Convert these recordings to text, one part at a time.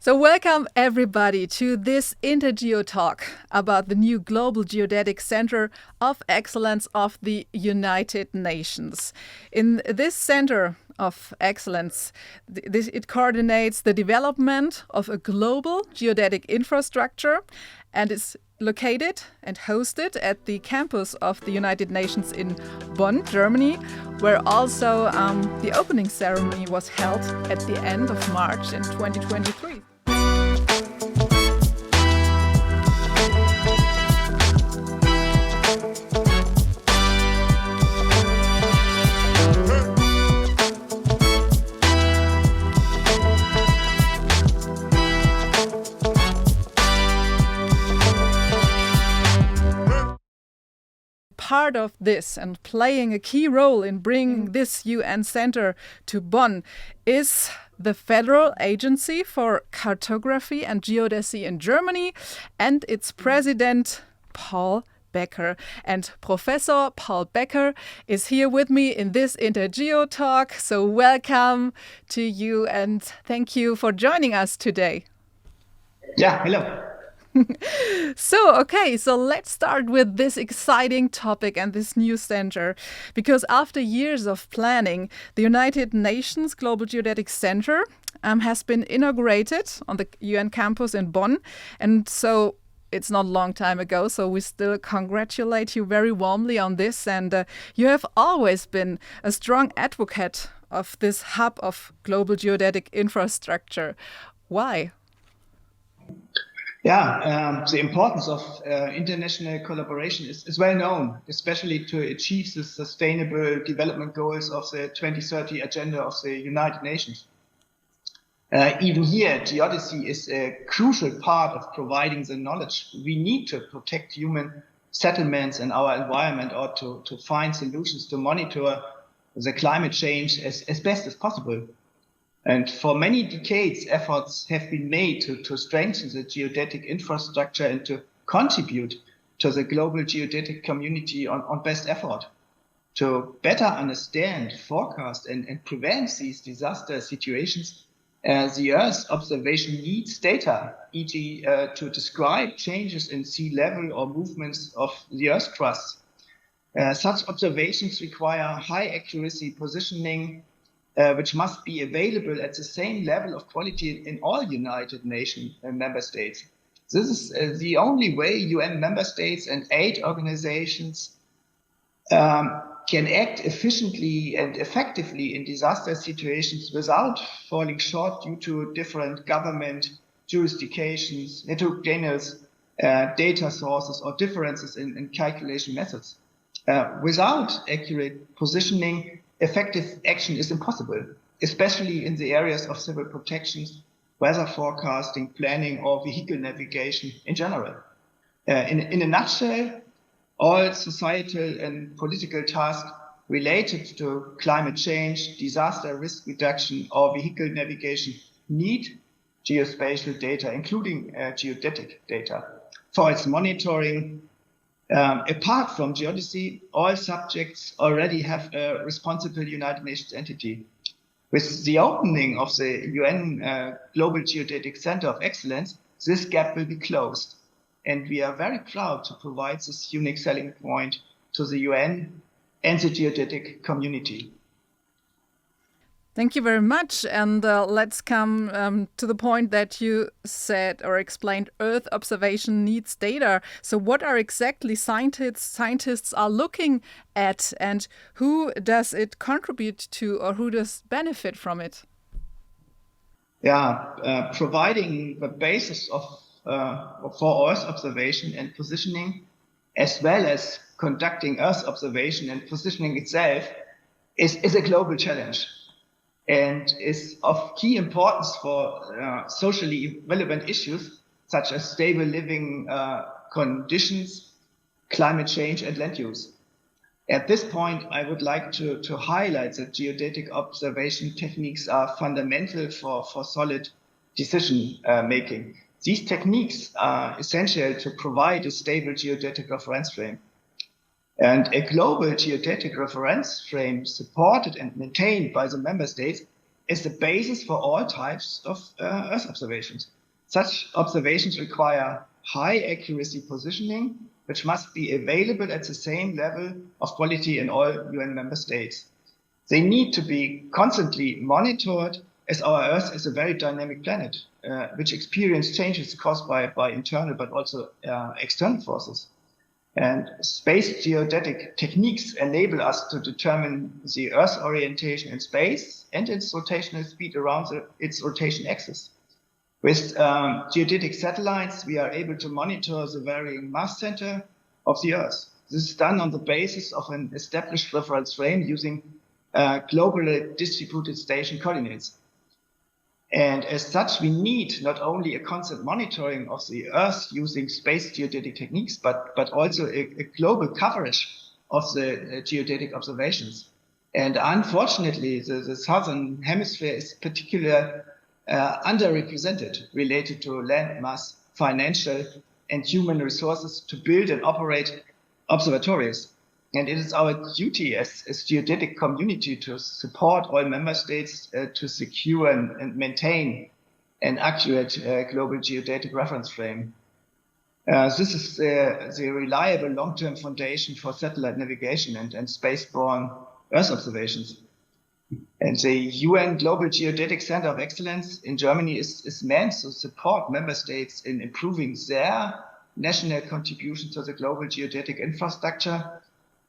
So welcome everybody to this INTERGEO talk about the new Global Geodetic Center of Excellence of the United Nations. In this Center of Excellence, it coordinates the development of a global geodetic infrastructure and is located and hosted at the campus of the United Nations in Bonn, Germany, where also the opening ceremony was held at the end of March in 2023. Part of this and playing a key role in bringing this UN center to Bonn is the Federal Agency for Cartography and Geodesy in Germany and its president, Paul Becker. And Professor Paul Becker is here with me in this INTERGEO talk. So welcome to you and thank you for joining us today. Yeah, hello. So let's start with this exciting topic and this new center, because after years of planning, the United Nations Global Geodetic Center has been inaugurated on the UN campus in Bonn, and so it's not a long time ago, so we still congratulate you very warmly on this, and you have always been a strong advocate of this hub of global geodetic infrastructure. Why? Yeah, the importance of international collaboration is well known, especially to achieve the sustainable development goals of the 2030 agenda of the United Nations. Even here, geodesy is a crucial part of providing the knowledge we need to protect human settlements and our environment, or to find solutions to monitor the climate change as best as possible. And for many decades, efforts have been made to strengthen the geodetic infrastructure and to contribute to the global geodetic community on best effort. To better understand, forecast, and prevent these disaster situations, the Earth's observation needs data, e.g. To describe changes in sea level or movements of the Earth's crust. Such observations require high accuracy positioning, which must be available at the same level of quality in all United Nations member states. This is the only way UN member states and aid organizations can act efficiently and effectively in disaster situations without falling short due to different government jurisdictions, heterogeneous data sources, or differences in calculation methods. Without accurate positioning, effective action is impossible, especially in the areas of civil protections, weather forecasting, planning, or vehicle navigation in general. In a nutshell, all societal and political tasks related to climate change, disaster risk reduction, or vehicle navigation need geospatial data, including geodetic data, for its monitoring. Apart from geodesy, all subjects already have a responsible United Nations entity. With the opening of the UN Global Geodetic Center of Excellence, this gap will be closed. And we are very proud to provide this unique selling point to the UN and the geodetic community. Thank you very much. And let's come to the point that you said or explained Earth observation needs data. So what are exactly scientists are looking at, and who does it contribute to, or who does benefit from it? Yeah, providing the basis for Earth observation and positioning, as well as conducting Earth observation and positioning itself, is a global challenge, and is of key importance for socially relevant issues such as stable living conditions, climate change, and land use. At this point, I would like to highlight that geodetic observation techniques are fundamental for solid decision making. These techniques are essential to provide a stable geodetic reference frame. And a global geodetic reference frame supported and maintained by the member states is the basis for all types of Earth observations. Such observations require high accuracy positioning, which must be available at the same level of quality in all UN member states. They need to be constantly monitored, as our Earth is a very dynamic planet, which experiences changes caused by internal but also external forces. And space geodetic techniques enable us to determine the Earth's orientation in space and its rotational speed around its rotation axis. With geodetic satellites, we are able to monitor the varying mass center of the Earth. This is done on the basis of an established reference frame using globally distributed station coordinates. And as such, we need not only a constant monitoring of the Earth using space geodetic techniques, but also a global coverage of the geodetic observations. And unfortunately, the southern hemisphere is particularly underrepresented related to land mass, financial, and human resources to build and operate observatories. And it is our duty as geodetic community to support all member states to secure and maintain an accurate global geodetic reference frame. This is the reliable long-term foundation for satellite navigation and spaceborne Earth observations. And the UN Global Geodetic Center of Excellence in Germany is meant to support member states in improving their national contribution to the global geodetic infrastructure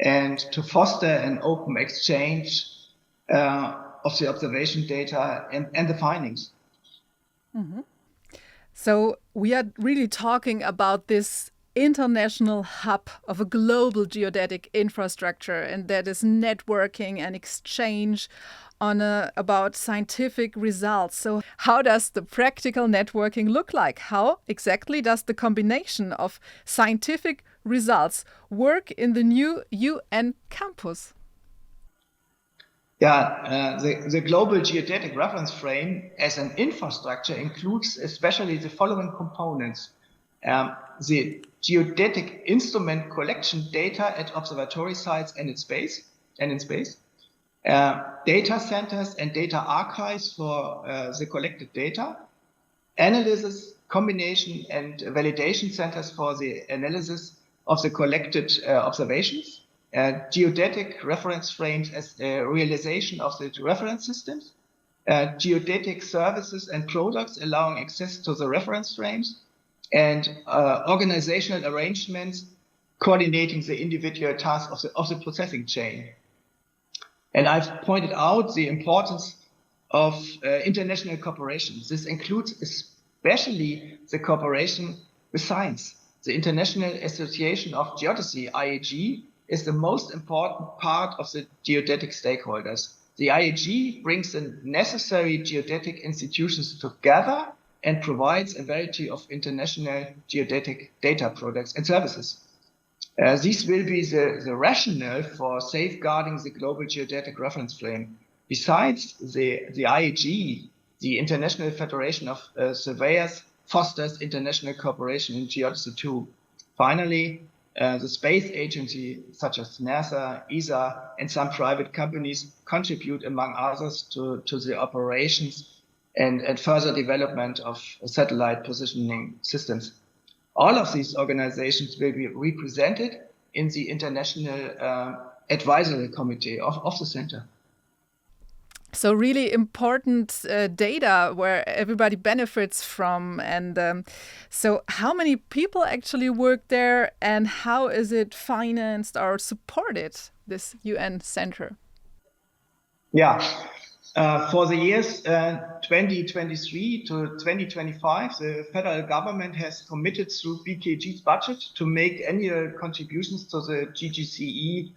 and to foster an open exchange of the observation data and the findings. Mm-hmm. So we are really talking about this international hub of a global geodetic infrastructure, and that is networking and exchange on about scientific results. So how does the practical networking look like? How exactly does the combination of scientific results work in the new UN campus? Yeah, the global geodetic reference frame as an infrastructure includes especially the following components. The geodetic instrument collection data at observatory sites and in space, data centers and data archives for the collected data, analysis, combination, and validation centers for the analysis of the collected observations, geodetic reference frames as a realization of the reference systems, geodetic services and products allowing access to the reference frames, and organizational arrangements coordinating the individual tasks of the processing chain. And I've pointed out the importance of international cooperation. This includes especially the cooperation with science. The International Association of Geodesy, IAG, is the most important part of the geodetic stakeholders. The IAG brings the necessary geodetic institutions together and provides a variety of international geodetic data products and services. These will be the rationale for safeguarding the global geodetic reference frame. Besides, the IAG, the International Federation of Surveyors, fosters international cooperation in geodesy too. Finally, the space agency, such as NASA, ESA, and some private companies contribute, among others, to the operations and further development of satellite positioning systems. All of these organizations will be represented in the International Advisory Committee of the Center. So really important data where everybody benefits from. And so how many people actually work there, and how is it financed or supported, this UN Center? Yeah. For the years 2023 to 2025, the federal government has committed through BKG's budget to make annual contributions to the GGCE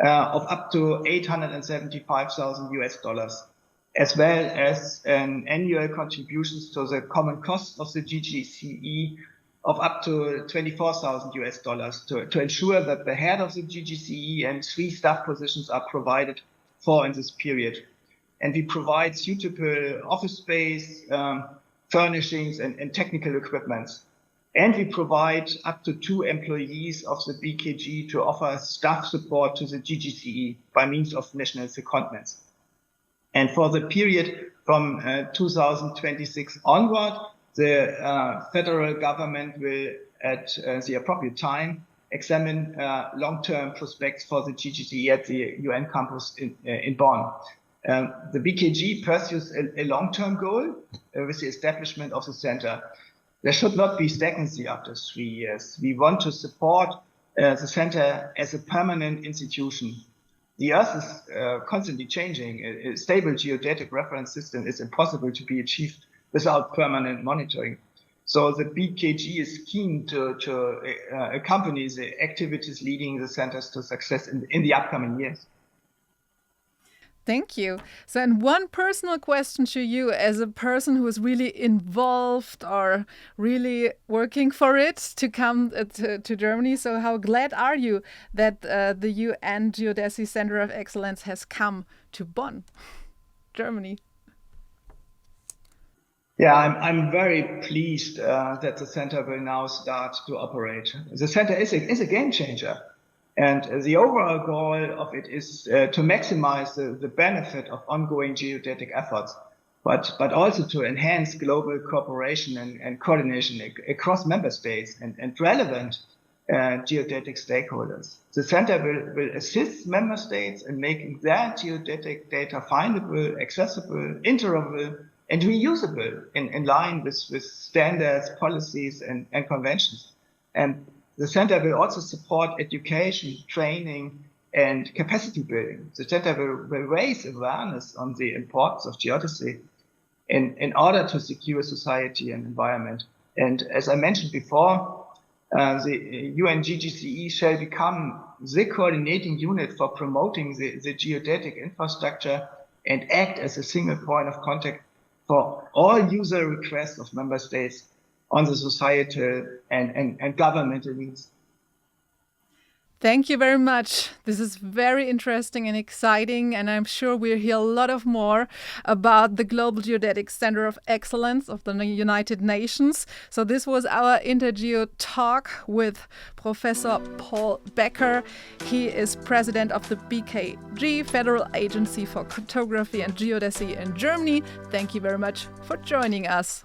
of up to $875,000, as well as annual contributions to the common cost of the GGCE of up to $24,000 to ensure that the head of the GGCE and 3 staff positions are provided for in this period. And we provide suitable office space, furnishings, and technical equipment. And we provide up to 2 employees of the BKG to offer staff support to the GGCE by means of national secondments. And for the period from 2026 onward, the federal government will, at the appropriate time, examine long-term prospects for the GGC at the UN campus in Bonn. The BKG pursues a long-term goal with the establishment of the center. There should not be stagnancy after 3 years. We want to support the center as a permanent institution. The Earth is constantly changing. A stable geodetic reference system is impossible to be achieved without permanent monitoring. So the BKG is keen to accompany the activities leading the centers to success in the upcoming years. Thank you. So, and one personal question to you as a person who is really involved or really working for it to come to Germany. So how glad are you that the UN Geodesy Center of Excellence has come to Bonn, Germany? Yeah, I'm very pleased that the center will now start to operate. The center is a game changer. And the overall goal of it is to maximize the benefit of ongoing geodetic efforts, but also to enhance global cooperation and coordination across member states and relevant geodetic stakeholders. The center will assist member states in making their geodetic data findable, accessible, interoperable, and reusable in line with standards, policies, and conventions. And the center will also support education, training, and capacity building. The center will raise awareness on the importance of geodesy in order to secure society and environment. And as I mentioned before, the UN GGCE shall become the coordinating unit for promoting the geodetic infrastructure and act as a single point of contact for all user requests of member states on the societal and governmental needs. Thank you very much. This is very interesting and exciting, and I'm sure we'll hear a lot of more about the Global Geodetic Center of Excellence of the United Nations. So this was our INTERGEO talk with Professor Paul Becker. He is president of the BKG, Federal Agency for Cartography and Geodesy in Germany. Thank you very much for joining us.